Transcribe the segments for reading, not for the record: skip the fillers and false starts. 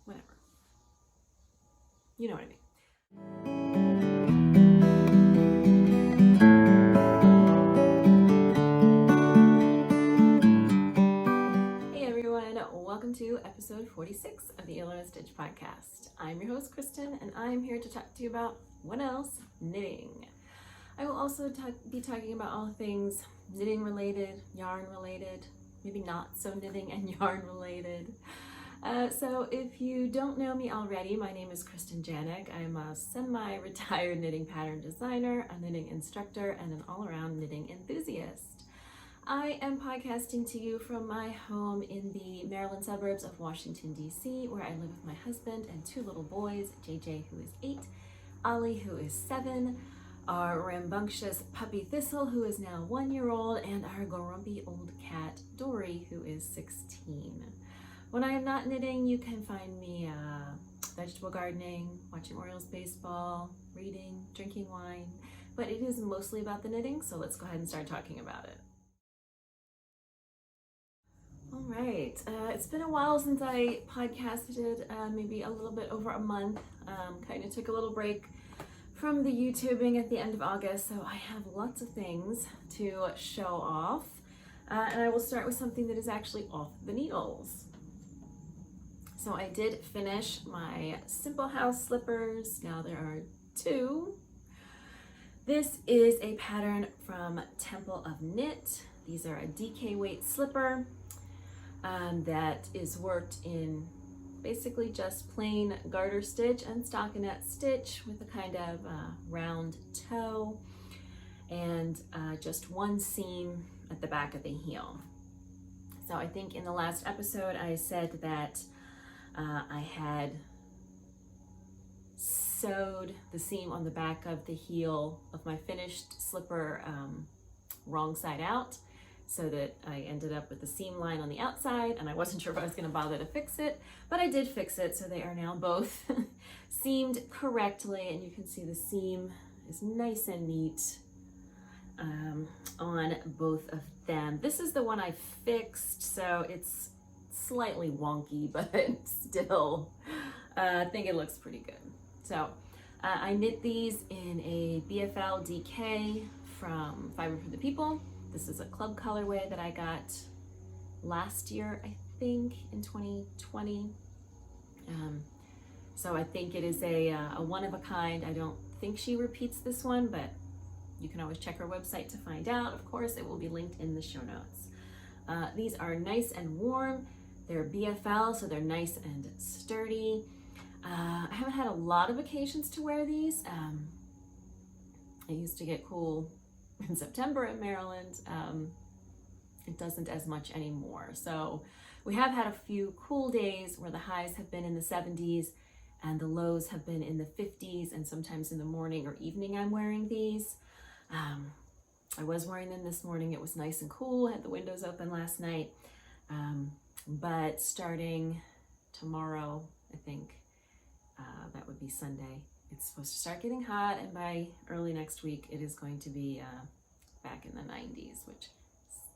whatever. You know what I mean. Welcome to episode 46 of the Hilo Stitch podcast. I'm your host, Kristen, and I'm here to talk to you about what else? Knitting. I will also be talking about all things knitting related, yarn related, maybe not so knitting and yarn related. So if you don't know me already, my name is Kristen Janik. I'm a semi-retired knitting pattern designer, a knitting instructor, and an all-around knitting enthusiast. I am podcasting to you from my home in the Maryland suburbs of Washington, D.C., where I live with my husband and two little boys, JJ, who is 8, Ollie, who is 7, our rambunctious puppy Thistle, who is now 1-year-old, and our grumpy old cat, Dory, who is 16. When I am not knitting, you can find me vegetable gardening, watching Orioles baseball, reading, drinking wine, but it is mostly about the knitting, so let's go ahead and start talking about it. All right, it's been a while since I podcasted, maybe a little bit over a month. Kind of took a little break from the YouTubing at the end of August, so I have lots of things to show off. And I will start with something that is actually off the needles. So I did finish my Simple House slippers. Now there are 2. This is a pattern from Temple of Knit. These are a DK weight slipper. That is worked in basically just plain garter stitch and stockinette stitch with a kind of round toe and just one seam at the back of the heel. So I think in the last episode I said that I had sewed the seam on the back of the heel of my finished slipper wrong side out, so that I ended up with the seam line on the outside, and I wasn't sure if I was going to bother to fix it, but I did fix it, so they are now both seamed correctly, and you can see the seam is nice and neat on both of them. This is the one I fixed, so it's slightly wonky, but still, I think it looks pretty good. So I knit these in a BFL DK from Fiber for the People. This is a club colorway that I got last year, I think, in 2020. So I think it is a one of a kind. I don't think she repeats this one, but you can always check her website to find out. Of course, it will be linked in the show notes. These are nice and warm. They're BFL, so they're nice and sturdy. I haven't had a lot of occasions to wear these. I used to get cool in September in Maryland. It doesn't as much anymore. So we have had a few cool days where the highs have been in the 70s and the lows have been in the 50s, and sometimes in the morning or evening I'm wearing these. I was wearing them this morning. It was nice and cool. I had the windows open last night. But starting tomorrow, I think, that would be Sunday, it's supposed to start getting hot, and by early next week it is going to be back in the 90s, which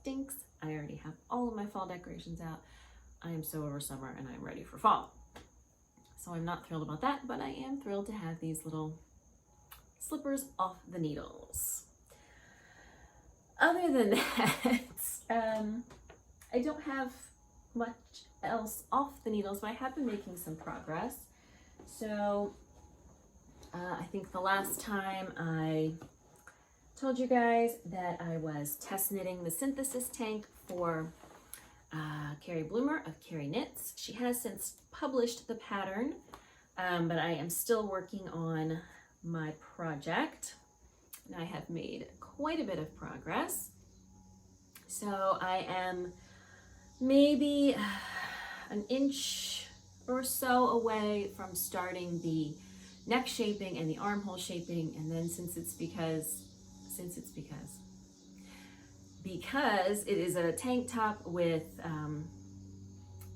stinks. I already have all of my fall decorations out. I am so over summer and I'm ready for fall. So I'm not thrilled about that, but I am thrilled to have these little slippers off the needles. Other than that, I don't have much else off the needles, but I have been making some progress. So I think the last time I told you guys that I was test knitting the synthesis tank for Carrie Bloomer of Carrie Knits. She has since published the pattern, but I am still working on my project, and I have made quite a bit of progress. So I am maybe an inch or so away from starting the neck shaping and the armhole shaping, and then since it is a tank top with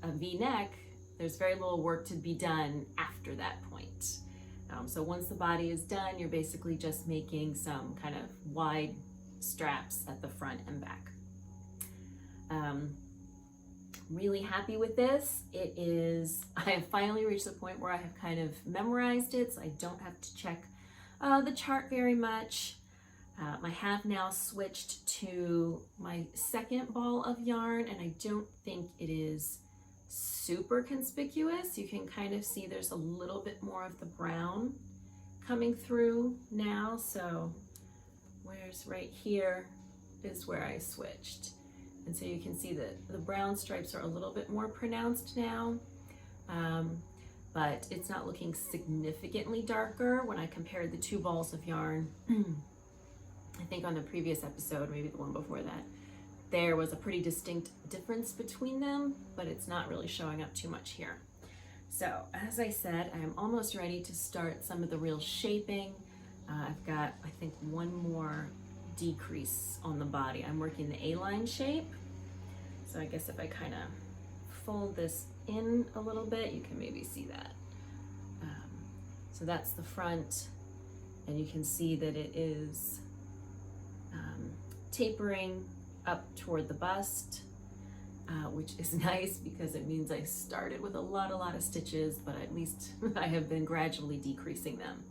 a V-neck, there's very little work to be done after that point. So once the body is done, you're basically just making some kind of wide straps at the front and back. Really happy with this. I have finally reached the point where I have kind of memorized it, so I don't have to check the chart very much. I have now switched to my second ball of yarn, and I don't think it is super conspicuous. You can kind of see there's a little bit more of the brown coming through now. So where's right here is where I switched. And so you can see that the brown stripes are a little bit more pronounced now, but it's not looking significantly darker when I compared the two balls of yarn. I think on the previous episode, maybe the one before that, there was a pretty distinct difference between them, but it's not really showing up too much here. So as I said, I am almost ready to start some of the real shaping. I've got, I think, one more decrease on the body. I'm working the A-line shape. So I guess if I kind of fold this in a little bit, you can maybe see that. So that's the front, and you can see that it is tapering up toward the bust, which is nice because it means I started with a lot of stitches, but at least I have been gradually decreasing them.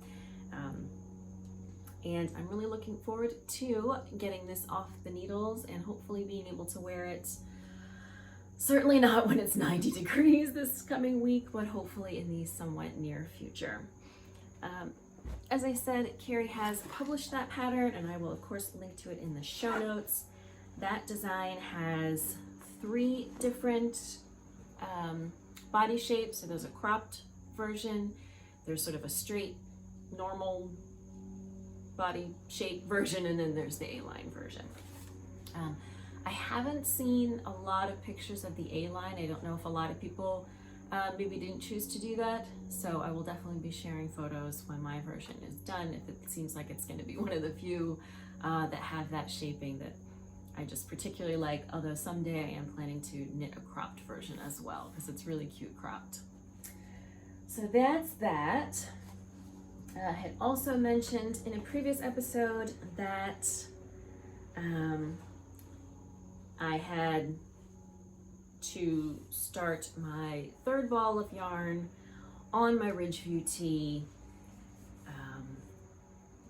And I'm really looking forward to getting this off the needles and hopefully being able to wear it. Certainly not when it's 90 degrees this coming week, but hopefully in the somewhat near future. As I said, Carrie has published that pattern, and I will of course link to it in the show notes. That design has 3 different body shapes. So there's a cropped version, there's sort of a straight, normal body shape version, and then there's the A-line version. I haven't seen a lot of pictures of the A-line. I don't know if a lot of people maybe didn't choose to do that, so I will definitely be sharing photos when my version is done, if it seems like it's going to be one of the few that have that shaping that I just particularly like, although someday I am planning to knit a cropped version as well, because it's really cute cropped. So that's that. I had also mentioned in a previous episode that I had to start my 3rd ball of yarn on my Ridgeview tee.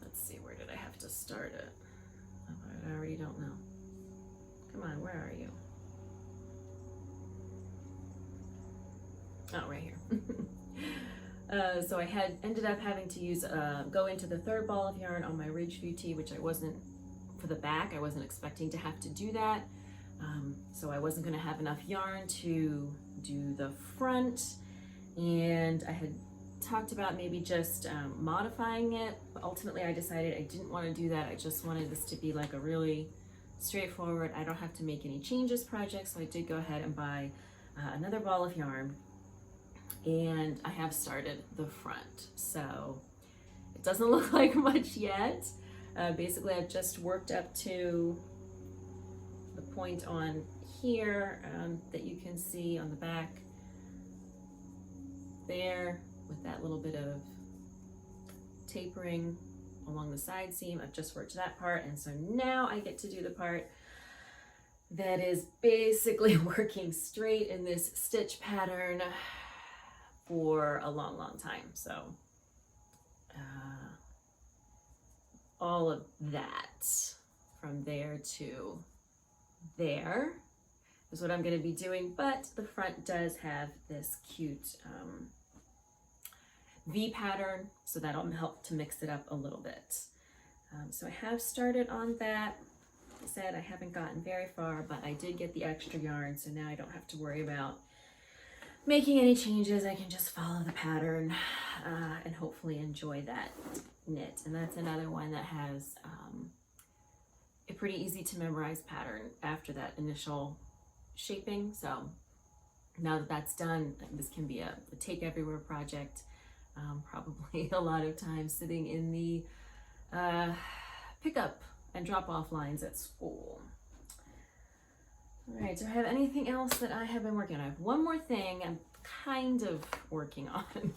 Let's see, where did I have to start it? Oh, I already don't know. Come on, where are you? Oh, right here. So I had ended up having to use go into the 3rd ball of yarn on my Ridgeview tee, which I wasn't, for the back, I wasn't expecting to have to do that. So I wasn't going to have enough yarn to do the front, and I had talked about maybe just modifying it, but ultimately I decided I didn't want to do that. I just wanted this to be like a really straightforward, I don't have to make any changes project. So I did go ahead and buy another ball of yarn, and I have started the front. So it doesn't look like much yet. Basically I've just worked up to the point on here that you can see on the back there, with that little bit of tapering along the side seam. I've just worked that part, and so now I get to do the part that is basically working straight in this stitch pattern for a long time. So all of that from there to there is what I'm going to be doing, but the front does have this cute V pattern, so that'll help to mix it up a little bit. So I have started on that. Like I said, I haven't gotten very far, but I did get the extra yarn, so now I don't have to worry about making any changes. I can just follow the pattern and hopefully enjoy that knit. And that's another one that has a pretty easy to memorize pattern after that initial shaping. So now that that's done, this can be a take everywhere project. Probably a lot of time sitting in the pickup and drop off lines at school. All right, do I have anything else that I have been working on? I have one more thing I'm kind of working on.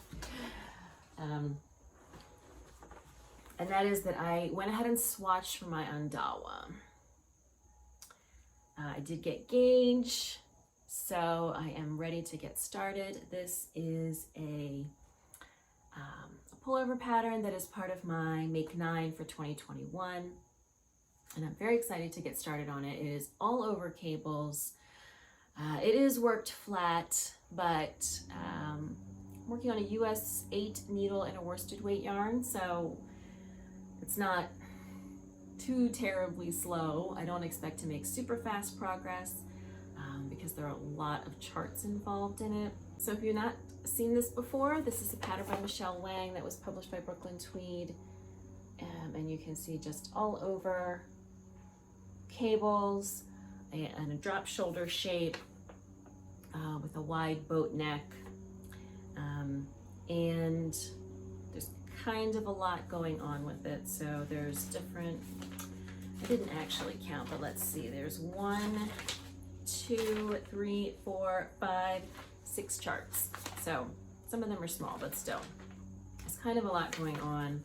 And that is that I went ahead and swatched for my Undawa. I did get gauge So I am ready to get started. This is a pullover pattern that is part of my Make 9 for 2021. And I'm very excited to get started on it. It is all over cables. It is worked flat, but I'm working on a US 8 needle and a worsted weight yarn, so it's not too terribly slow. I don't expect to make super fast progress because there are a lot of charts involved in it. So if you've not seen this before, this is a pattern by Michelle Wang that was published by Brooklyn Tweed. And you can see just all over cables and a drop shoulder shape with a wide boat neck. And there's kind of a lot going on with it. So there's different, I didn't actually count, but let's see. There's 1, 2, 3, 4, 5, 6 charts. So some of them are small, but still, there's kind of a lot going on.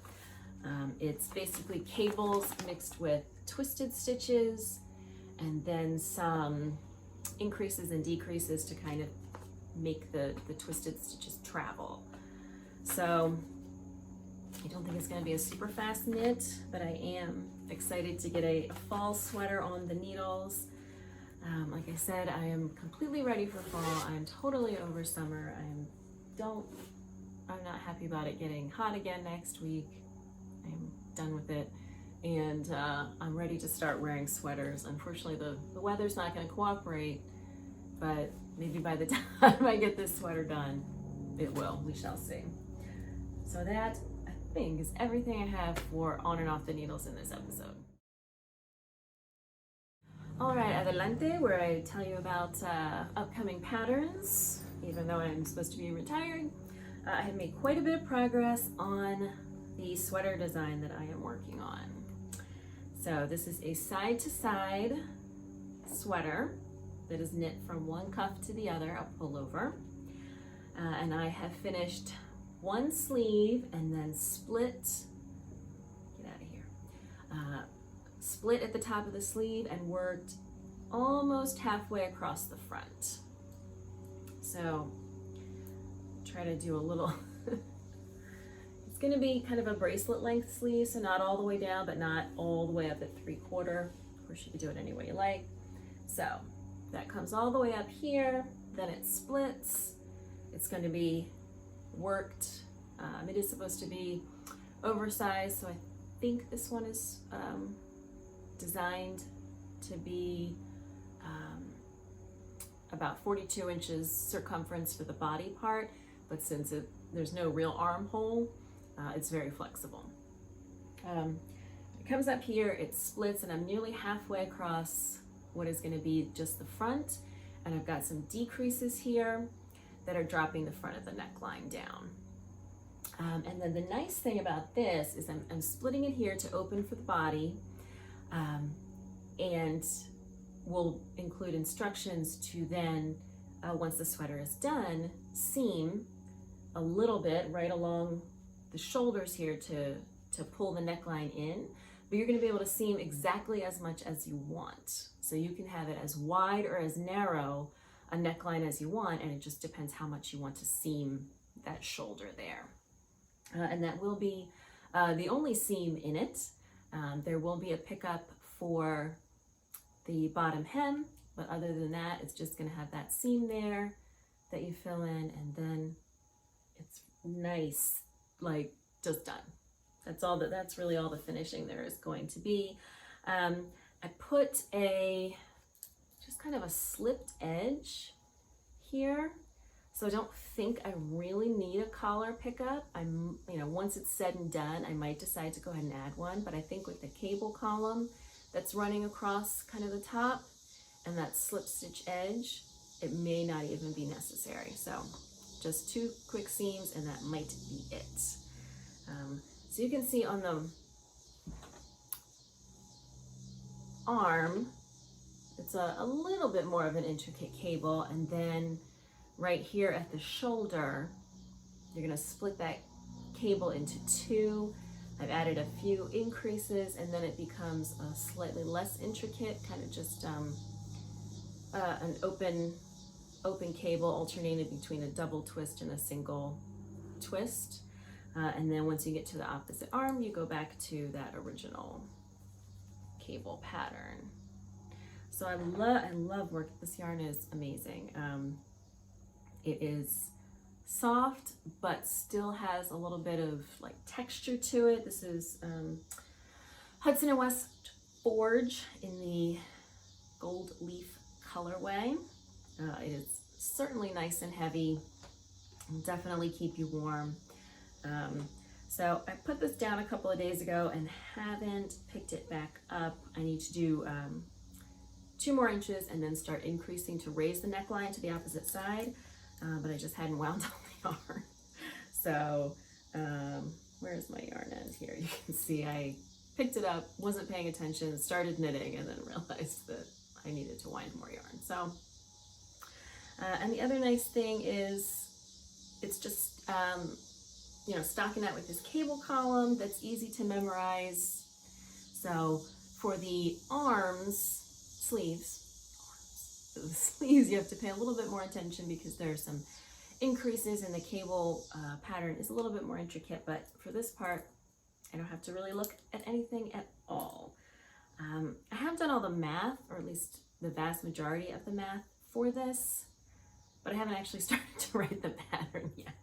It's basically cables mixed with twisted stitches and then some increases and decreases to kind of make the twisted stitches travel. So I don't think it's going to be a super fast knit, but I am excited to get a fall sweater on the needles. Like I said, I am completely ready for fall. I'm totally over summer. I'm not happy about it getting hot again next week. I'm done with it. And I'm ready to start wearing sweaters. Unfortunately, the weather's not going to cooperate, but maybe by the time I get this sweater done, it will. We shall see. So that, I think, is everything I have for on and off the needles in this episode. All right, Adelante, where I tell you about upcoming patterns. Even though I'm supposed to be retired, I have made quite a bit of progress on the sweater design that I am working on. So this is a side-to-side sweater that is knit from one cuff to the other, a pullover. And I have finished one sleeve and then split, get out of here, split at the top of the sleeve and worked almost halfway across the front. So try to do a little, it's gonna be kind of a bracelet length sleeve, so not all the way down, but not all the way up at 3/4. Of course, you can do it any way you like. So that comes all the way up here, then it splits. It's going to be worked. It is supposed to be oversized, so I think this one is designed to be about 42 inches circumference for the body part, but since there's no real armhole, it's very flexible. It comes up here, it splits, and I'm nearly halfway across what is going to be just the front, and I've got some decreases here that are dropping the front of the neckline down. And then the nice thing about this is I'm splitting it here to open for the body, and we'll include instructions to then, once the sweater is done, seam a little bit right along the shoulders here to pull the neckline in, but you're going to be able to seam exactly as much as you want. So you can have it as wide or as narrow a neckline as you want, and it just depends how much you want to seam that shoulder there. And that will be the only seam in it. There will be a pickup for the bottom hem, but other than that, it's just going to have that seam there that you fill in, and then it's nice, like just done. That's really all the finishing there is going to be. I put just kind of a slipped edge here, so I don't think I really need a collar pickup. Once it's said and done, I might decide to go ahead and add one, but I think with the cable column that's running across kind of the top and that slip stitch edge, it may not even be necessary. So just 2 quick seams and that might be it. So you can see on the arm, it's a little bit more of an intricate cable, and then right here at the shoulder, you're going to split that cable into 2. I've added a few increases, and then it becomes a slightly less intricate, kind of just an open open cable alternated between a double twist and a single twist. And then once you get to the opposite arm, you go back to that original cable pattern. So I love work. This yarn is amazing. It is soft, but still has a little bit of like texture to it. This is Hudson West Forge in the gold leaf colorway. It is certainly nice and heavy, and definitely keep you warm. So I put this down a couple of days ago and haven't picked it back up. I need to do 2 more inches and then start increasing to raise the neckline to the opposite side, but I just hadn't wound all the yarn. So where's my yarn end here? You can see I picked it up, wasn't paying attention, started knitting, and then realized that I needed to wind more yarn. So, and the other nice thing is it's just, you know, stocking that with this cable column that's easy to memorize. So for the sleeves, you have to pay a little bit more attention because there are some increases in the cable pattern is a little bit more intricate, but for this part, I don't have to really look at anything at all. I have done all the math, or at least the vast majority of the math for this, but I haven't actually started to write the pattern yet.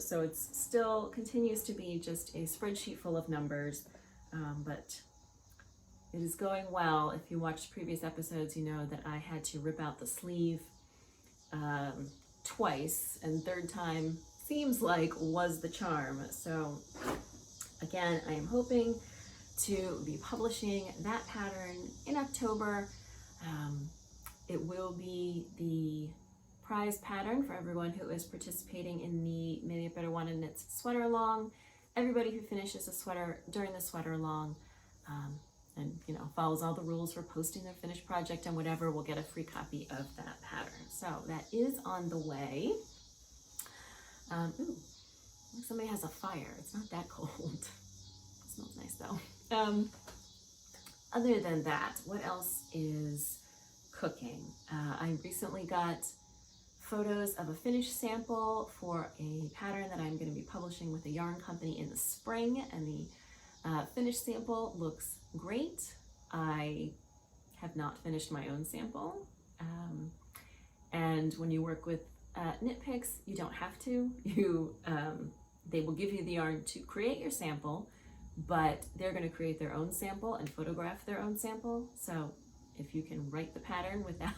So it's still continues to be just a spreadsheet full of numbers, but it is going well. If you watched previous episodes, you know that I had to rip out the sleeve twice, and third time seems like was the charm. So again, I am hoping to be publishing that pattern in October. It will be the prize pattern for everyone who is participating in the Many a Better Wanted Knits sweater along. Everybody who finishes a sweater during the sweater along and you know follows all the rules for posting their finished project and whatever will get a free copy of that pattern. So that is on the way. Ooh, somebody has a fire. It's not that cold. It smells nice though. Other than that, what else is cooking? I recently got photos of a finished sample for a pattern that I'm going to be publishing with a yarn company in the spring, and the finished sample looks great. I have not finished my own sample, and when you work with Knit Picks, you don't have to. They will give you the yarn to create your sample, but they're going to create their own sample and photograph their own sample. So if you can write the pattern without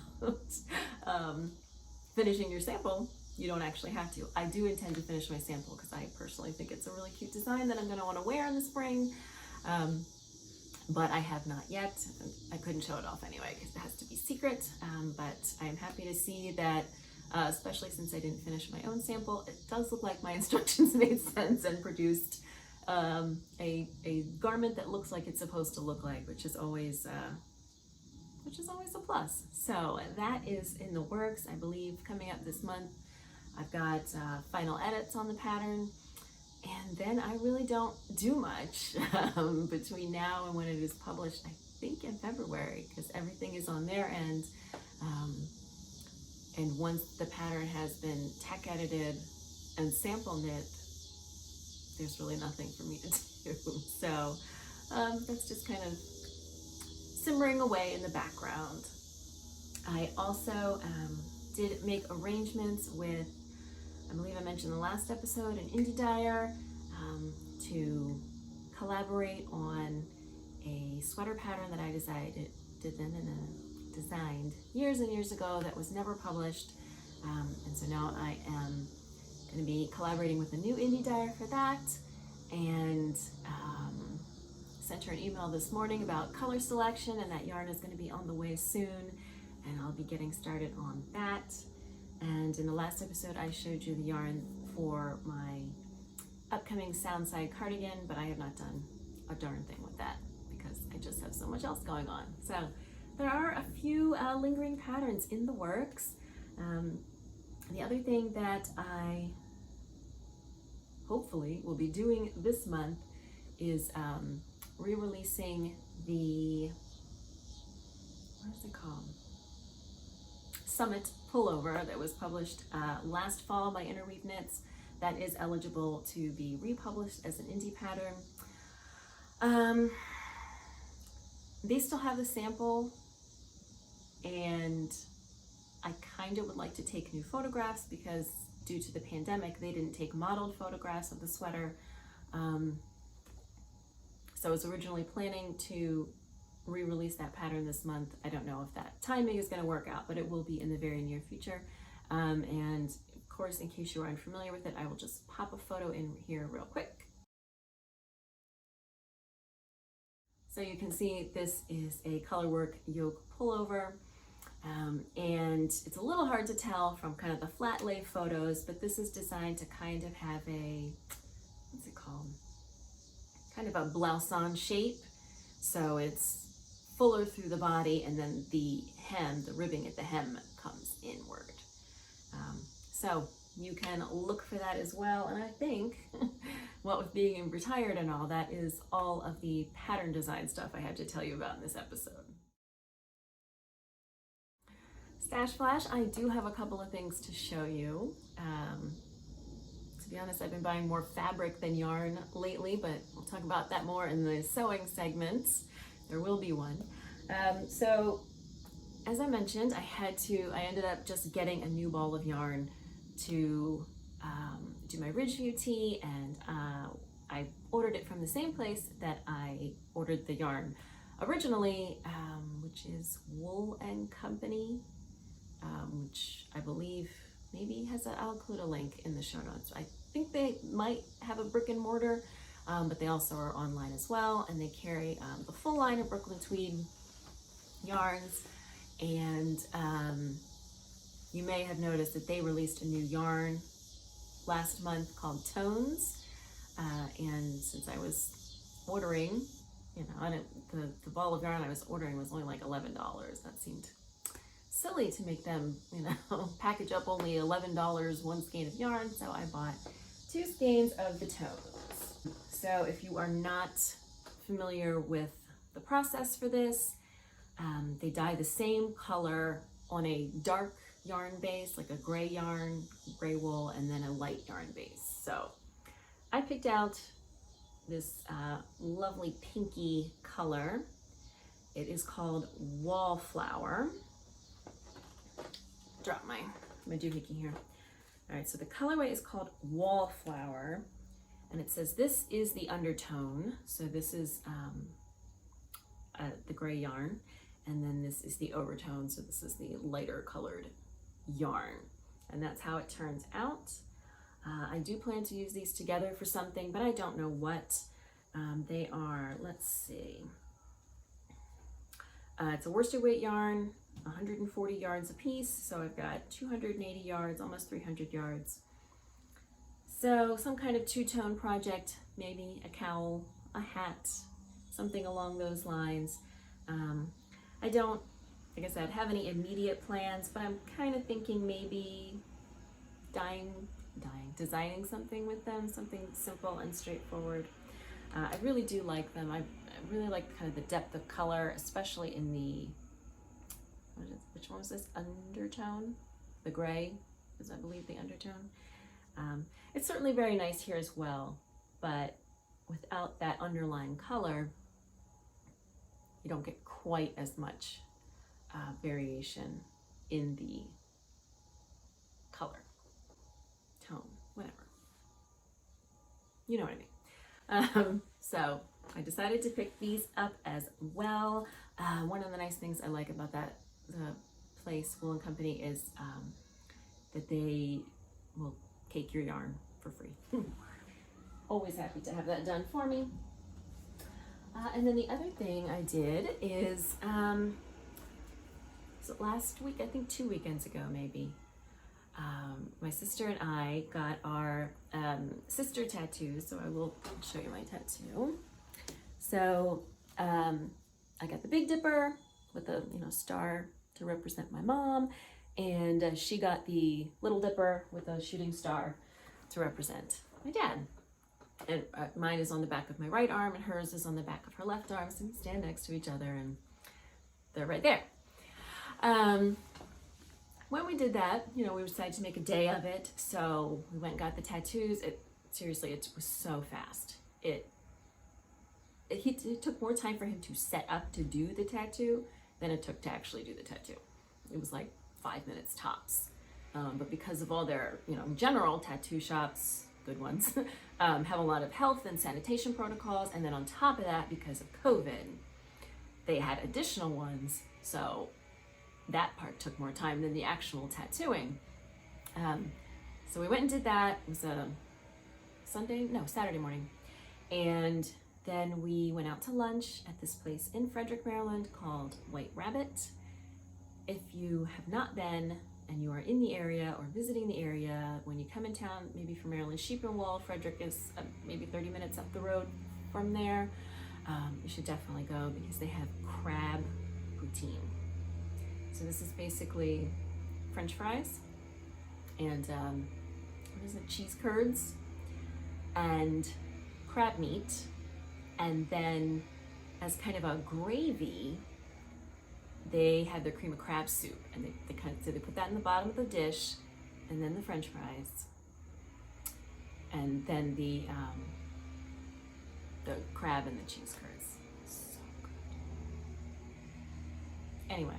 finishing your sample, you don't actually have to. I do intend to finish my sample because I personally think it's a really cute design that I'm going to want to wear in the spring, but I have not yet. I couldn't show it off anyway because it has to be secret, but I am happy to see that, especially since I didn't finish my own sample, it does look like my instructions made sense and produced a garment that looks like it's supposed to look like, which is always a plus. So that is in the works, I believe, coming up this month. I've got final edits on the pattern, and then I really don't do much between now and when it is published, I think in February, because everything is on their end. And once the pattern has been tech edited and sample knit, there's really nothing for me to do. So that's just kind of simmering away in the background. I also did make arrangements with, I believe I mentioned in the last episode, an indie dyer to collaborate on a sweater pattern that I designed years and years ago that was never published. And so now I am going to be collaborating with a new indie dyer for that, and sent her an email this morning about color selection, and that yarn is going to be on the way soon, and I'll be getting started on that. And in the last episode I showed you the yarn for my upcoming sound side cardigan, but I have not done a darn thing with that because I just have so much else going on. So there are a few lingering patterns in the works. The other thing that I hopefully will be doing this month is re-releasing the, what is it called? Summit pullover that was published last fall by Interweave Knits that is eligible to be republished as an indie pattern. They still have the sample, and I kind of would like to take new photographs because due to the pandemic, they didn't take modeled photographs of the sweater. So I was originally planning to re-release that pattern this month. I don't know if that timing is going to work out, but it will be in the very near future. And of course, in case you are unfamiliar with it, I will just pop a photo in here real quick. So you can see this is a colorwork yoke pullover. And it's a little hard to tell from kind of the flat lay photos, but this is designed to kind of have a, what's it called? Kind of a blouse-on shape. So it's fuller through the body, and then the hem, the ribbing at the hem comes inward. So you can look for that as well. And I think, what with being retired and all, that is all of the pattern design stuff I had to tell you about in this episode. Stash Flash, I do have a couple of things to show you. To be honest, I've been buying more fabric than yarn lately, but we'll talk about that more in the sewing segments. There will be one. So as I mentioned, I ended up just getting a new ball of yarn to do my Ridgeview tee, and I ordered it from the same place that I ordered the yarn originally, which is Wool and Company, which I believe maybe I'll include a link in the show notes. I think they might have a brick and mortar, but they also are online as well, and they carry the full line of Brooklyn Tweed yarns. And you may have noticed that they released a new yarn last month called Tones, and since I was ordering, the ball of yarn I was ordering was only like $11. That seemed silly to make them, package up only $11 one skein of yarn, so I bought 2 skeins of the Tones. So if you are not familiar with the process for this, they dye the same color on a dark yarn base, like a gray yarn, gray wool, and then a light yarn base. So I picked out this lovely pinky color. It is called Wallflower. Drop my doohickey here. All right, so the colorway is called Wallflower, and it says this is the undertone. So this is the gray yarn, and then this is the overtone. So this is the lighter colored yarn, and that's how it turns out. I do plan to use these together for something, but I don't know what. They are, let's see. It's a worsted weight yarn, 140 yards a piece, so I've got 280 yards, almost 300 yards. So some kind of two-tone project, maybe a cowl, a hat, something along those lines. I don't, like I said, have any immediate plans, but I'm kind of thinking maybe designing something with them, something simple and straightforward. I really do like them. I really like kind of the depth of color, especially in the, which one was this? Undertone? The gray is, I believe, the undertone. It's certainly very nice here as well, but without that underlying color, you don't get quite as much variation in the color, tone, whatever. You know what I mean. So I decided to pick these up as well. One of the nice things I like about the place, Wool & Company, is that they will cake your yarn for free. Always happy to have that done for me. And then the other thing I did is, was it last week? I think 2 weekends ago, maybe. My sister and I got our sister tattoos, so I will show you my tattoo. So I got the Big Dipper with a star to represent my mom, and she got the Little Dipper with a shooting star to represent my dad. And mine is on the back of my right arm, and hers is on the back of her left arm, so we stand next to each other, and they're right there. when we did that, you know, we decided to make a day of it. So we went and got the tattoos. Seriously, it was so fast. It took more time for him to set up to do the tattoo than it took to actually do the tattoo. It was like 5 minutes tops. But because of all their, you know, in general, tattoo shops, good ones, have a lot of health and sanitation protocols. And then on top of that, because of COVID, they had additional ones. So that part took more time than the actual tattooing. So we went and did that. It was a Saturday morning. And then we went out to lunch at this place in Frederick, Maryland called White Rabbit. If you have not been and you are in the area or visiting the area, when you come in town, maybe from Maryland, Sheep and Wool, Frederick is maybe 30 minutes up the road from there. You should definitely go because they have crab poutine. So this is basically French fries and cheese curds and crab meat, and then as kind of a gravy, they had their cream of crab soup, and they put that in the bottom of the dish, and then the French fries, and then the crab and the cheese curds. So good. Anyway,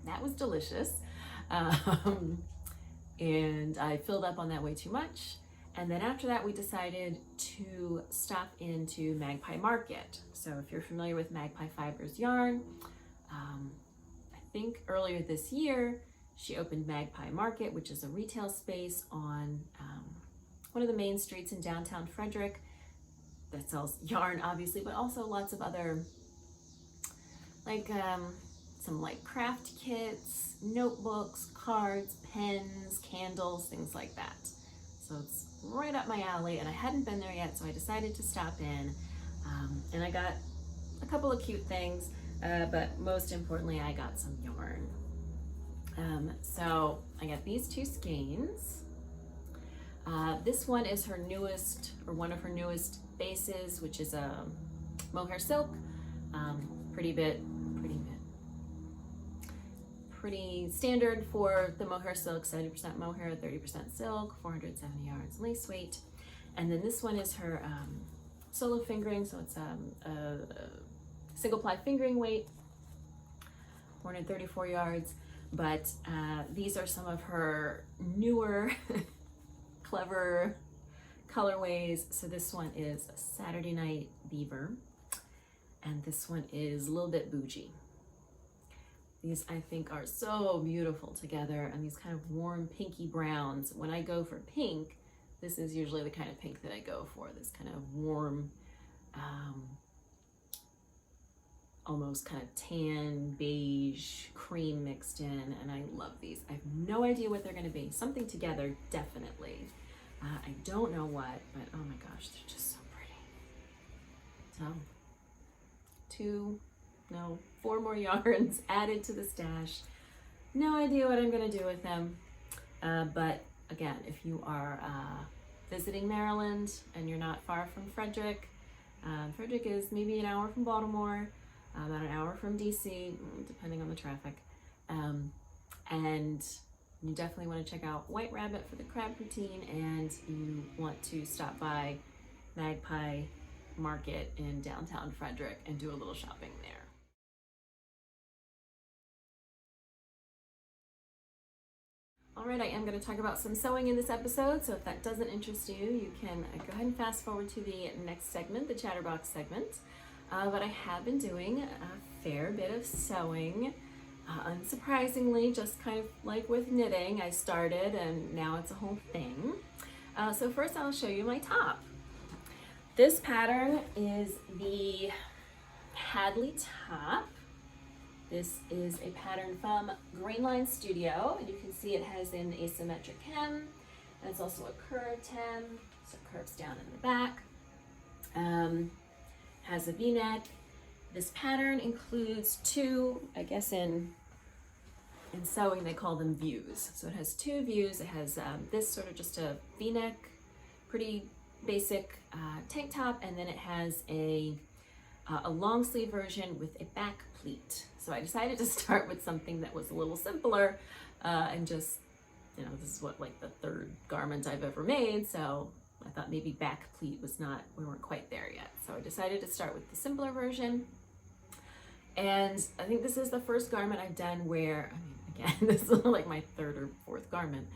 that was delicious, and I filled up on that way too much. And then after that, we decided to stop into Magpie Market. So if you're familiar with Magpie Fibers yarn, I think earlier this year, she opened Magpie Market, which is a retail space on one of the main streets in downtown Frederick that sells yarn, obviously, but also lots of other, like some like craft kits, notebooks, cards, pens, candles, things like that. So it's right up my alley, and I hadn't been there yet, so I decided to stop in, and I got a couple of cute things, but most importantly, I got some yarn. So I got these two skeins. This one is her newest, or one of her newest bases, which is a mohair silk, pretty standard for the mohair silk, 70% mohair, 30% silk, 470 yards lace weight. And then this one is her solo fingering, so it's a single ply fingering weight, 434 yards. But these are some of her newer, clever colorways. So this one is a Saturday Night Beaver, and this one is a little bit bougie. These I think are so beautiful together, and these kind of warm pinky browns. When I go for pink, this is usually the kind of pink that I go for, this kind of warm, almost kind of tan, beige, cream mixed in, and I love these. I have no idea what they're gonna be. Something together, definitely. I don't know what, but oh my gosh, they're just so pretty. So, 4 more yarns added to the stash. No idea what I'm gonna do with them. But again, if you are visiting Maryland and you're not far from Frederick, Frederick is maybe an hour from Baltimore, about an hour from DC, depending on the traffic. And you definitely want to check out White Rabbit for the crab poutine, and you want to stop by Magpie Market in downtown Frederick and do a little shopping there. All right, I am going to talk about some sewing in this episode, so if that doesn't interest you, you can go ahead and fast forward to the next segment, the Chatterbox segment. But I have been doing a fair bit of sewing. Unsurprisingly, just kind of like with knitting, I started and now it's a whole thing. So first I'll show you my top. This pattern is the Hadley top. This is a pattern from Grainline Studio, and you can see it has an asymmetric hem, and it's also a curved hem, so it curves down in the back. Has a V-neck. This pattern includes 2, I guess in sewing they call them views. So it has 2 views. It has this sort of just a V-neck, pretty basic tank top, and then it has a long sleeve version with a back pleat. So I decided to start with something that was a little simpler, and just, you know, this is what, like the third garment I've ever made, so I thought maybe back pleat was not, we weren't quite there yet. So I decided to start with the simpler version. And I think this is the first garment I've done where, I mean, again, this is like my third or fourth garment,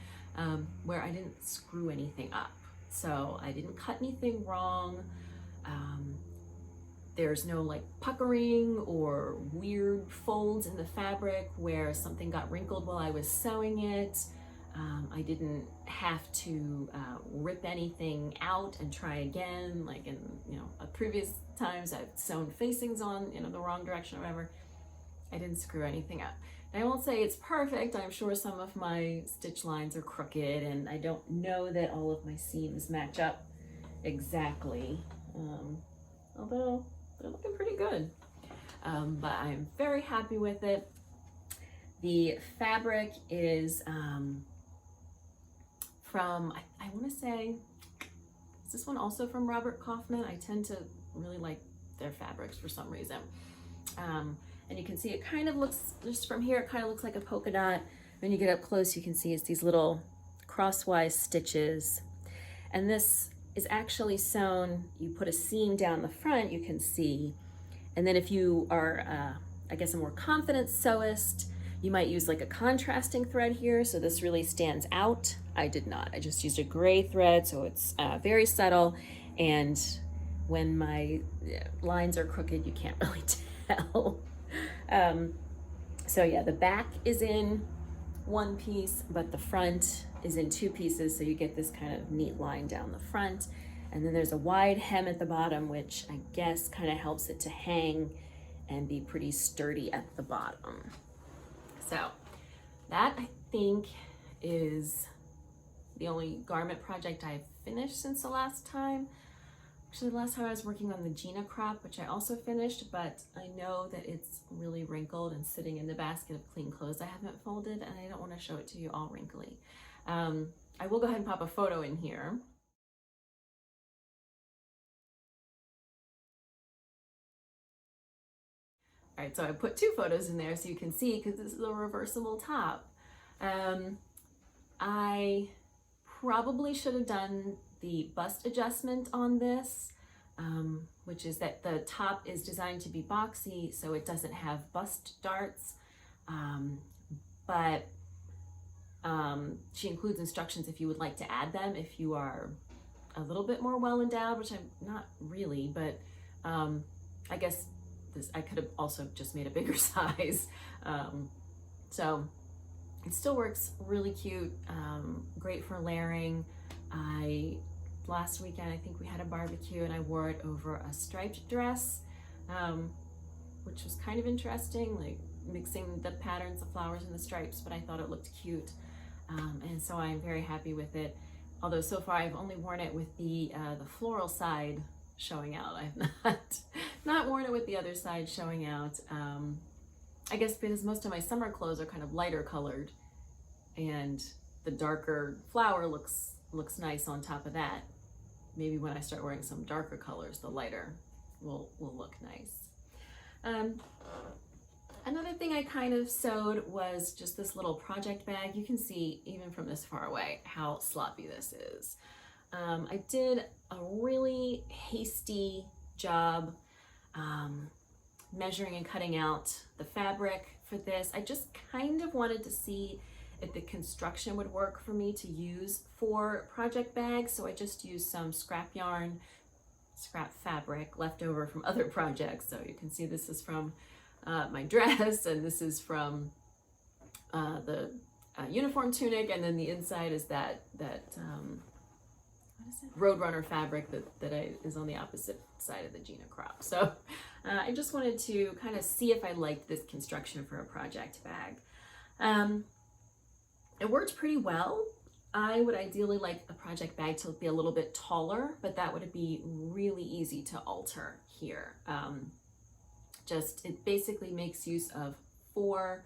where I didn't screw anything up. So I didn't cut anything wrong. There's no like puckering or weird folds in the fabric where something got wrinkled while I was sewing it. I didn't have to rip anything out and try again, like in, you know, previous times I've sewn facings on, you know, the wrong direction or whatever. I didn't screw anything up. And I won't say it's perfect. I'm sure some of my stitch lines are crooked, and I don't know that all of my seams match up exactly, although they're looking pretty good. But I'm very happy with it. The fabric is from, I want to say, is this one also from Robert Kaufman? I tend to really like their fabrics for some reason. And you can see it kind of looks, just from here, it kind of looks like a polka dot. When you get up close, you can see it's these little crosswise stitches. And this is actually sewn, you put a seam down the front, you can see. And then if you are, I guess, a more confident sewist, you might use like a contrasting thread here, so this really stands out. I did not. I just used a gray thread, so it's very subtle, and when my lines are crooked, you can't really tell. So yeah, the back is in one piece, but the front is in two pieces, so you get this kind of neat line down the front. And then there's a wide hem at the bottom, which I guess kind of helps it to hang and be pretty sturdy at the bottom. So that, I think, is the only garment project I've finished since the last time. Actually, the last time I was working on the Gina crop, which I also finished, but I know that it's really wrinkled and sitting in the basket of clean clothes I haven't folded, and I don't want to show it to you all wrinkly. I will go ahead and pop a photo in here. All right, so I put two photos in there so you can see, because this is a reversible top. I probably should have done the bust adjustment on this, which is that the top is designed to be boxy, so it doesn't have bust darts, but she includes instructions if you would like to add them, if you are a little bit more well endowed, which I'm not really, but I guess I could have also just made a bigger size. So it still works really cute, great for layering. Last weekend, I think we had a barbecue and I wore it over a striped dress, which was kind of interesting, like mixing the patterns, the flowers and the stripes, but I thought it looked cute. And so I'm very happy with it. Although so far I've only worn it with the floral side showing out. I've not worn it with the other side showing out. I guess because most of my summer clothes are kind of lighter colored, and the darker flower looks nice on top of that. Maybe when I start wearing some darker colors, the lighter will look nice. Another thing I kind of sewed was just this little project bag. You can see even from this far away how sloppy this is. I did a really hasty job measuring and cutting out the fabric for this. I just kind of wanted to see if the construction would work for me to use for project bags. So I just used some scrap yarn, scrap fabric left over from other projects. So you can see this is from my dress, and this is from the uniform tunic, and then the inside is that what is it? Roadrunner fabric that is on the opposite side of the Gina crop. So I just wanted to kind of see if I liked this construction for a project bag. It worked pretty well. I would ideally like a project bag to be a little bit taller, but that would be really easy to alter here. It basically makes use of 4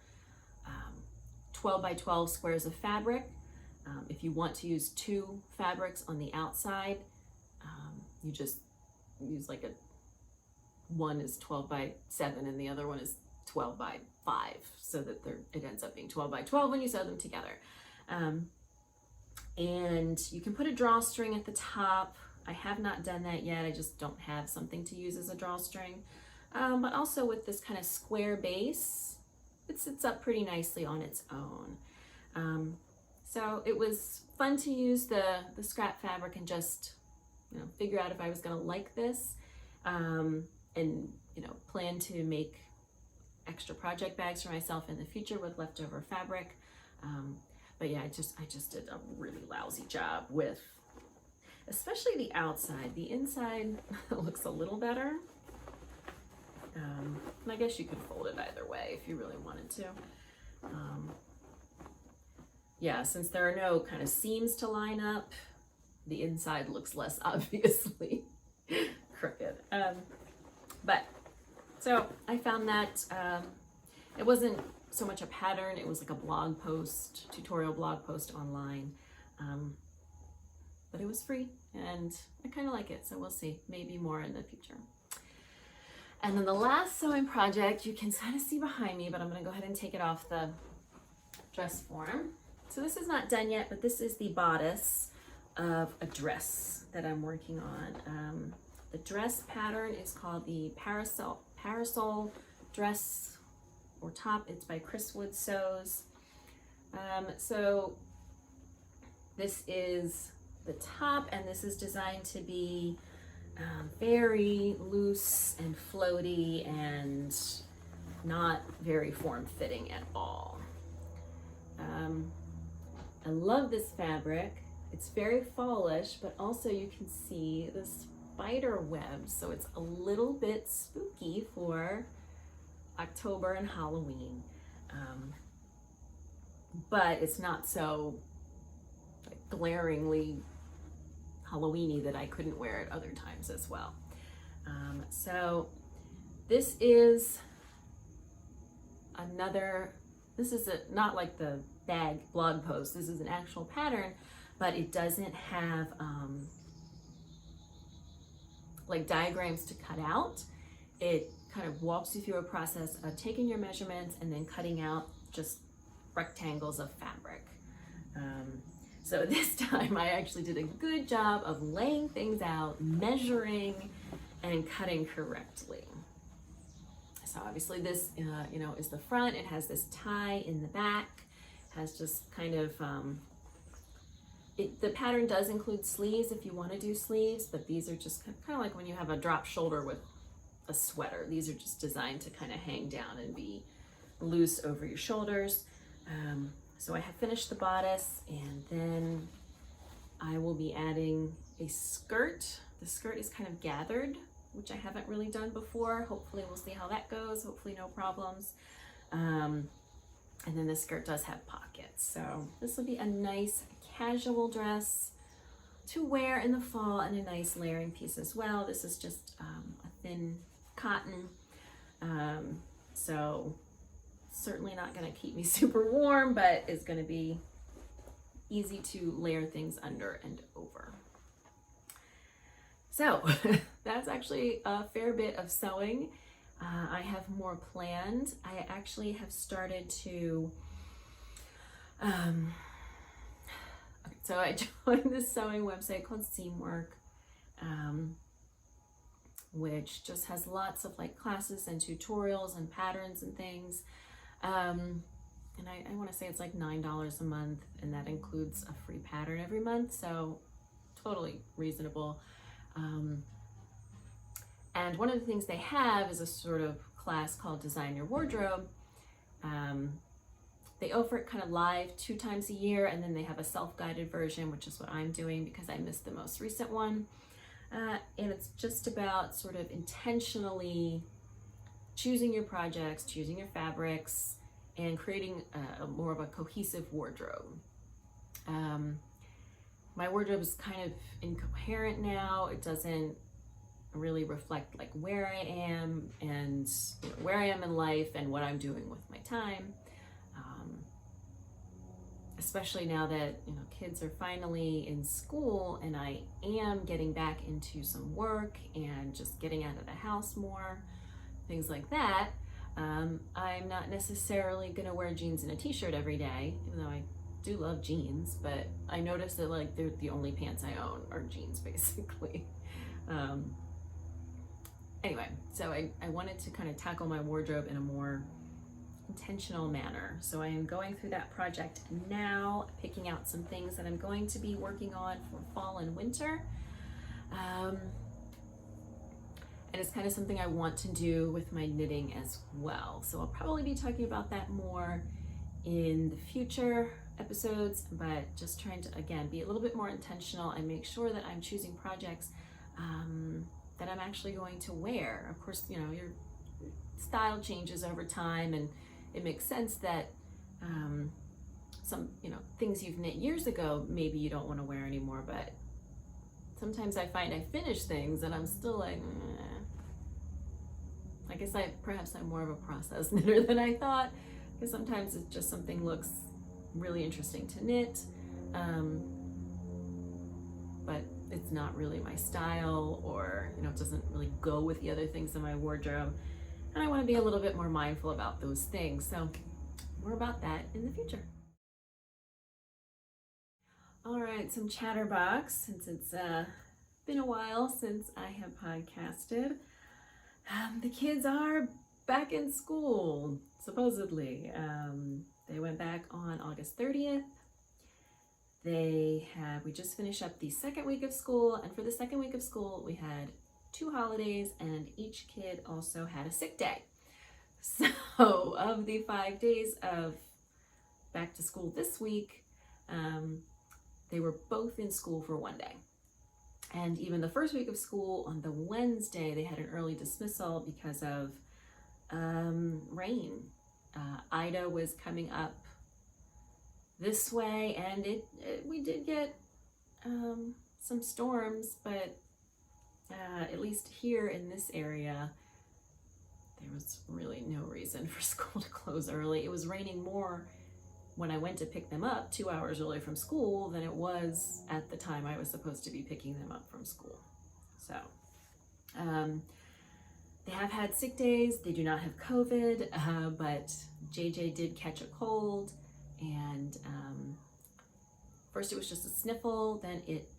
12 by 12 squares of fabric. If you want to use 2 fabrics on the outside, you just use like one is 12 by 7 and the other one is 12 by 5 so that it ends up being 12 by 12 when you sew them together. And you can put a drawstring at the top. I have not done that yet. I just don't have something to use as a drawstring. But also with this kind of square base, it sits up pretty nicely on its own. So it was fun to use the scrap fabric and just, you know, figure out if I was gonna like this, and, you know, plan to make extra project bags for myself in the future with leftover fabric. But yeah, I just did a really lousy job with, especially the outside. The inside looks a little better. And I guess you could fold it either way if you really wanted to. Yeah, since there are no kind of seams to line up, the inside looks less obviously crooked. But so I found that it wasn't so much a pattern, it was like a blog post, tutorial blog post online. But it was free and I kind of like it, so we'll see, maybe more in the future. And then the last sewing project, you can kind of see behind me, but I'm going to go ahead and take it off the dress form. So this is not done yet, but this is the bodice of a dress that I'm working on. The dress pattern is called the parasol dress or top. It's by Chris Wood Sews. So this is the top, and this is designed to be very loose and floaty and not very form-fitting at all. I love this fabric. It's very fallish, but also you can see the spider webs, so it's a little bit spooky for October and Halloween. But it's not so like glaringly Halloweeny that I couldn't wear it other times as well. So this is not like the bag blog post. This is an actual pattern, but it doesn't have like diagrams to cut out. It kind of walks you through a process of taking your measurements and then cutting out just rectangles of fabric. So this time I actually did a good job of laying things out, measuring, and cutting correctly. So obviously this, you know, is the front. It has this tie in the back. It has just kind of, the pattern does include sleeves if you want to do sleeves, but these are just kind of like when you have a drop shoulder with a sweater. These are just designed to kind of hang down and be loose over your shoulders. So I have finished the bodice, and then I will be adding a skirt. The skirt is kind of gathered, which I haven't really done before. Hopefully we'll see how that goes. Hopefully no problems. And then the skirt does have pockets. So this will be a nice casual dress to wear in the fall, and a nice layering piece as well. This is just a thin cotton. So certainly not going to keep me super warm, but it's going to be easy to layer things under and over. So that's actually a fair bit of sewing. I have more planned. I actually have started to, so I joined this sewing website called Seamwork, which just has lots of like classes and tutorials and patterns and things. And I want to say it's like $9 a month, and that includes a free pattern every month, so totally reasonable. And one of the things they have is a sort of class called Design Your Wardrobe. They offer it kind of live 2 times a year, and then they have a self-guided version, which is what I'm doing because I missed the most recent one. And it's just about sort of intentionally choosing your projects, choosing your fabrics, and creating more of a cohesive wardrobe. My wardrobe is kind of incoherent now. It doesn't really reflect like where I am and where I am in life and what I'm doing with my time. Especially now that kids are finally in school and I am getting back into some work and just getting out of the house more, things like that. I'm not necessarily gonna wear jeans and a t-shirt every day, even though I do love jeans, but I noticed that like they're the only pants I own are jeans basically. Anyway, so I wanted to kind of tackle my wardrobe in a more intentional manner. So I am going through that project now, picking out some things that I'm going to be working on for fall and winter. And it's kind of something I want to do with my knitting as well. So I'll probably be talking about that more in the future episodes, but just trying to, again, be a little bit more intentional and make sure that I'm choosing projects that I'm actually going to wear. Of course, you know, your style changes over time, and it makes sense that some, you know, things you've knit years ago, maybe you don't want to wear anymore, but sometimes I find I finish things and I'm still like, I guess perhaps I'm more of a process knitter than I thought, because sometimes it's just something looks really interesting to knit, but it's not really my style, or, you know, it doesn't really go with the other things in my wardrobe. And I want to be a little bit more mindful about those things. So more about that in the future. All right, some Chatterbox, since it's been a while since I have podcasted. The kids are back in school, supposedly. They went back on August 30th. We just finished up the second week of school, and for the second week of school, we had 2 holidays, and each kid also had a sick day. So of the 5 days of back to school this week, they were both in school for 1 day. And even the first week of school, on the Wednesday, they had an early dismissal because of rain. Ida was coming up this way, and we did get some storms, but at least here in this area, there was really no reason for school to close early. It was raining more when I went to pick them up 2 hours early from school than it was at the time I was supposed to be picking them up from school. So they have had sick days. They do not have COVID, but JJ did catch a cold, and first it was just a sniffle, then it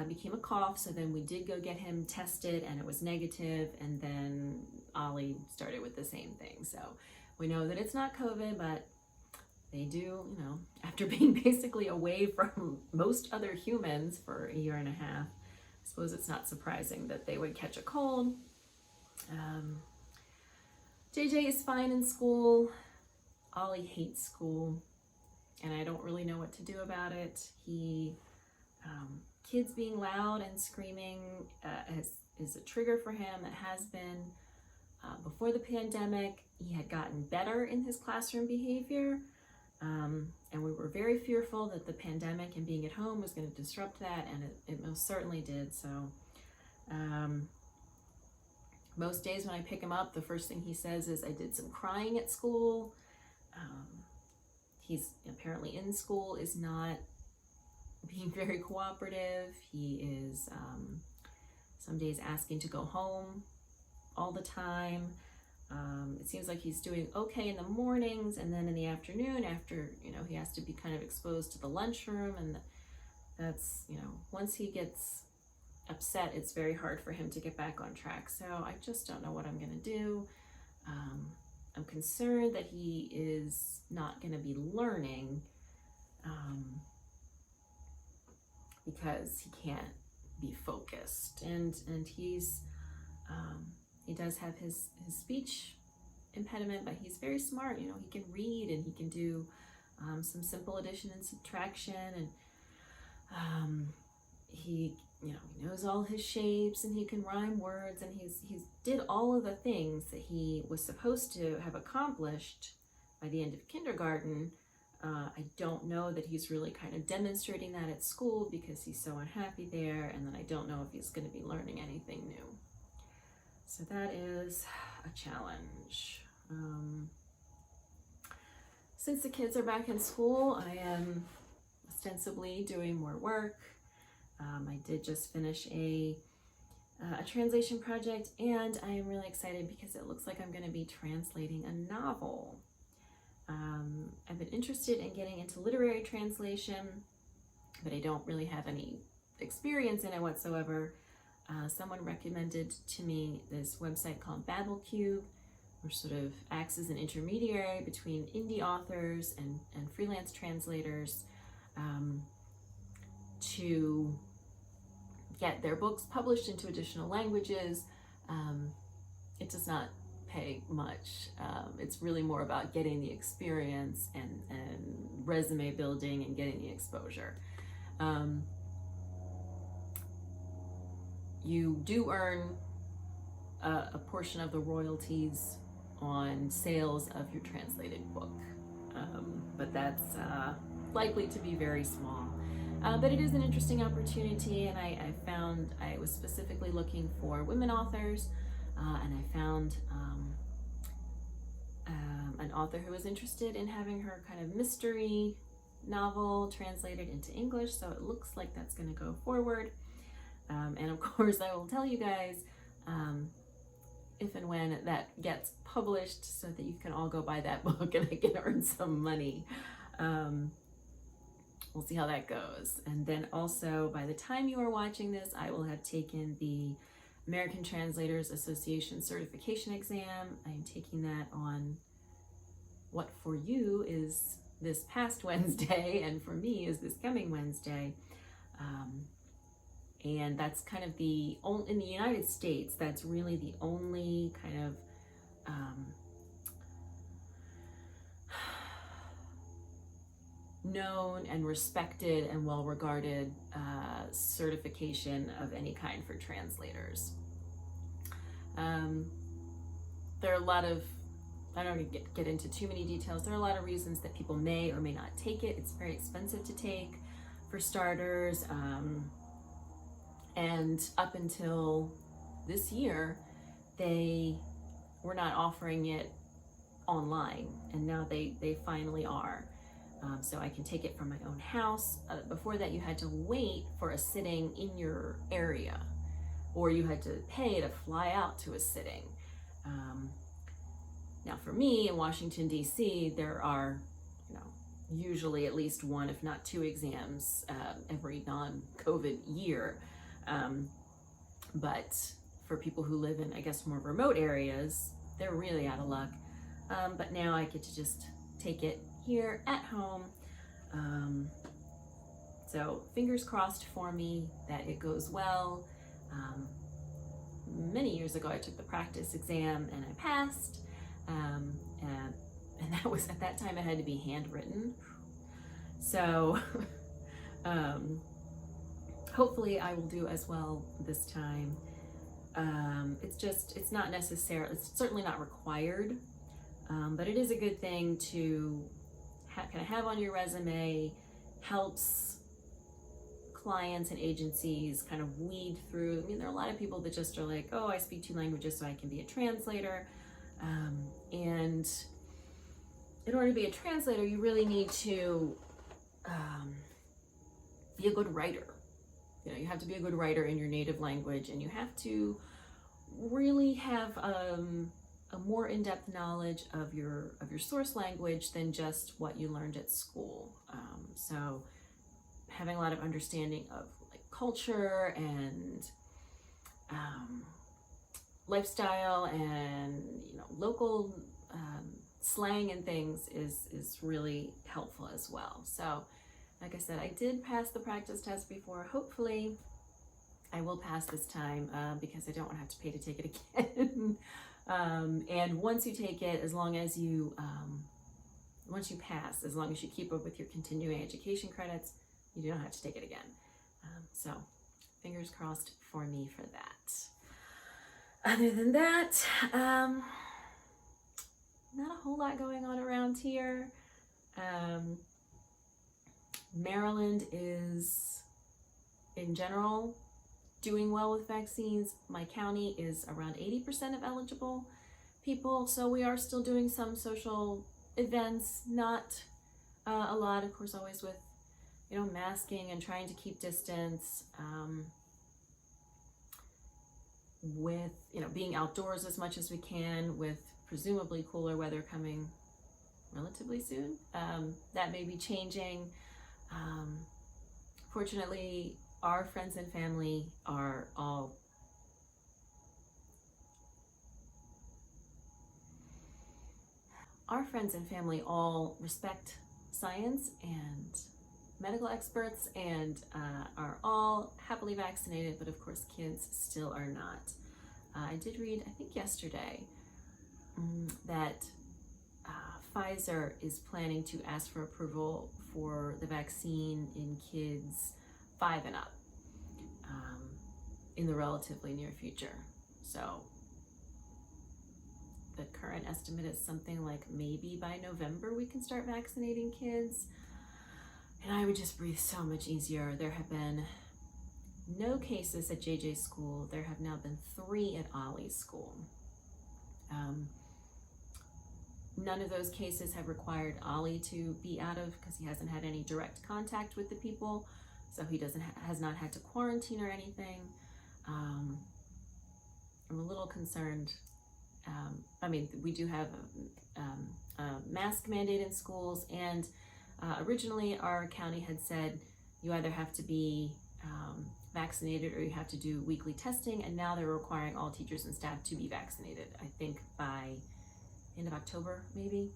became a cough, so then we did go get him tested and it was negative, and then Ollie started with the same thing. So we know that it's not COVID, but they do, you know, after being basically away from most other humans for a year and a half, I suppose it's not surprising that they would catch a cold. JJ is fine in school. Ollie hates school, and I don't really know what to do about it. Kids being loud and screaming is a trigger for him. It has been. Before the pandemic, he had gotten better in his classroom behavior, and we were very fearful that the pandemic and being at home was going to disrupt that, and it most certainly did. So most days when I pick him up, the first thing he says is, I did some crying at school. He's apparently in school is not being very cooperative. He is some days asking to go home all the time. It seems like he's doing okay in the mornings, and then in the afternoon, after, you know, he has to be kind of exposed to the lunchroom, and that's, you know, once he gets upset, it's very hard for him to get back on track. So I just don't know what I'm gonna do. I'm concerned that he is not gonna be learning because he can't be focused, and he's he does have his speech impediment, but he's very smart. You know, he can read, and he can do some simple addition and subtraction, and he, you know, he knows all his shapes, and he can rhyme words, and he's did all of the things that he was supposed to have accomplished by the end of kindergarten. I don't know that he's really kind of demonstrating that at school because he's so unhappy there, and then I don't know if he's going to be learning anything new. So that is a challenge. Since the kids are back in school, I am ostensibly doing more work. I did just finish a a translation project, and I am really excited because it looks like I'm going to be translating a novel. I've been interested in getting into literary translation, but I don't really have any experience in it whatsoever. Someone recommended to me this website called BabbleCube, which sort of acts as an intermediary between indie authors and freelance translators to get their books published into additional languages. It does not pay much. It's really more about getting the experience and resume building and getting the exposure. You do earn a portion of the royalties on sales of your translated book, but that's likely to be very small. But it is an interesting opportunity, and I found I was specifically looking for women authors, and I found an author who was interested in having her kind of mystery novel translated into English, so it looks like that's going to go forward. And of course, I will tell you guys if and when that gets published so that you can all go buy that book and I can earn some money. We'll see how that goes. And then also, by the time you are watching this, I will have taken the American Translators Association certification exam. I am taking that on what for you is this past Wednesday, and for me is this coming Wednesday. And that's kind of the only, in the United States, that's really the only kind of known and respected and well-regarded certification of any kind for translators. There are a lot of, I don't want to get into too many details, there are a lot of reasons that people may or may not take it. It's very expensive to take, for starters, and up until this year, they were not offering it online, and now they finally are. So I can take it from my own house. Before that, you had to wait for a sitting in your area, or you had to pay to fly out to a sitting. Now for me in Washington, D.C., there are, usually at least one, if not two exams every non-COVID year. But for people who live in, I guess, more remote areas, they're really out of luck. But now I get to just take it here at home. So fingers crossed for me that it goes well. Many years ago, I took the practice exam and I passed. And that was, at that time, it had to be handwritten. So hopefully I will do as well this time. It's not necessarily, it's certainly not required, but it is a good thing to kind of have on your resume. Helps clients and agencies kind of weed through. I mean, there are a lot of people that just are like, oh, I speak 2 languages so I can be a translator. And in order to be a translator, you really need to be a good writer. You have to be a good writer in your native language, and you have to really have a more in-depth knowledge of your source language than just what you learned at school. So having a lot of understanding of like culture and lifestyle and local slang and things is really helpful as well. So like I said, I did pass the practice test before. Hopefully I will pass this time because I don't want to have to pay to take it again. And once you take it, as long as you once you pass, as long as you keep up with your continuing education credits, you don't have to take it again. So fingers crossed for me for that. Other than that, not a whole lot going on around here. Maryland is, in general, doing well with vaccines. My county is around 80% of eligible people, so we are still doing some social events, not a lot, of course, always with masking and trying to keep distance. with, being outdoors as much as we can, with presumably cooler weather coming relatively soon. That may be changing. Fortunately, our friends and family are all respect science and medical experts and are all happily vaccinated, but of course kids still are not. I did read, I think yesterday, that Pfizer is planning to ask for approval for the vaccine in kids 5 and up in the relatively near future. So the current estimate is something like maybe by November we can start vaccinating kids. And I would just breathe so much easier. There have been no cases at JJ's school. There have now been 3 at Ollie's school. None of those cases have required Ollie to be out of, because he hasn't had any direct contact with the people, so he has not had to quarantine or anything. I'm a little concerned. We do have a mask mandate in schools, and originally our county had said you either have to be vaccinated or you have to do weekly testing, and now they're requiring all teachers and staff to be vaccinated, I think by end of October maybe.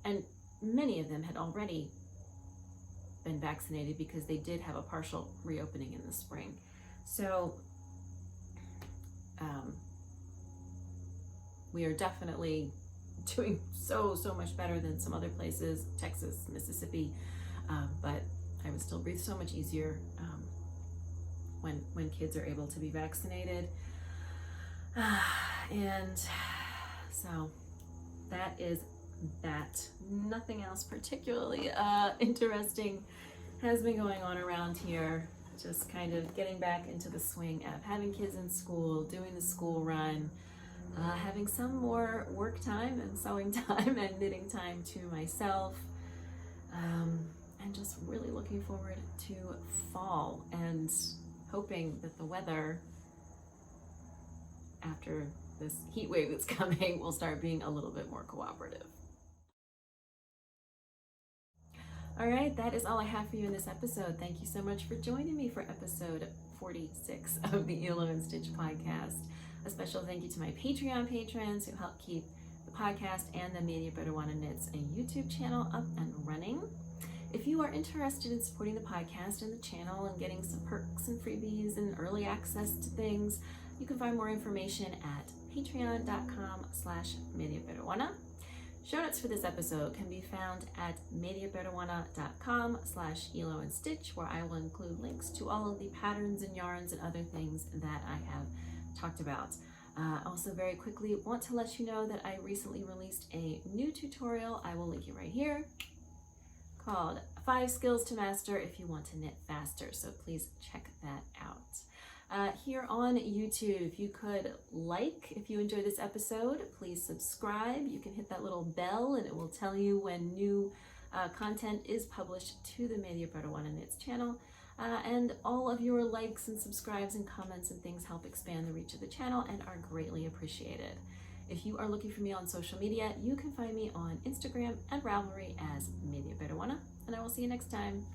And many of them had already been vaccinated because they did have a partial reopening in the spring. So we are definitely doing so much better than some other places, Texas, Mississippi, but I would still breathe so much easier when kids are able to be vaccinated. And so that is that. Nothing else particularly interesting has been going on around here. Just kind of getting back into the swing of having kids in school, doing the school run, having some more work time and sewing time and knitting time to myself, and just really looking forward to fall and hoping that the weather after this heat wave that's coming will start being a little bit more cooperative. All right, that is all I have for you in this episode. Thank you so much for joining me for episode 46 of the Hilo Stitch podcast. A special thank you to my Patreon patrons who help keep the podcast and the Media Better Wanna Knits a YouTube channel up and running. If you are interested in supporting the podcast and the channel and getting some perks and freebies and early access to things, you can find more information at patreon.com/mediabetterwanna. Show notes for this episode can be found at mediabetterwanna.com/Hilo and Stitch, where I will include links to all of the patterns and yarns and other things that I have talked about. Also, very quickly, want to let you know that I recently released a new tutorial. I will link it right here, called 5 Skills to Master If You Want to Knit Faster. So please check that out. Here on YouTube, if you could if you enjoyed this episode, please subscribe. You can hit that little bell and it will tell you when new content is published to the Media Better Wanna Knits channel. And all of your likes and subscribes and comments and things help expand the reach of the channel and are greatly appreciated. If you are looking for me on social media, you can find me on Instagram and Ravelry as Media Better Wanna, and I will see you next time.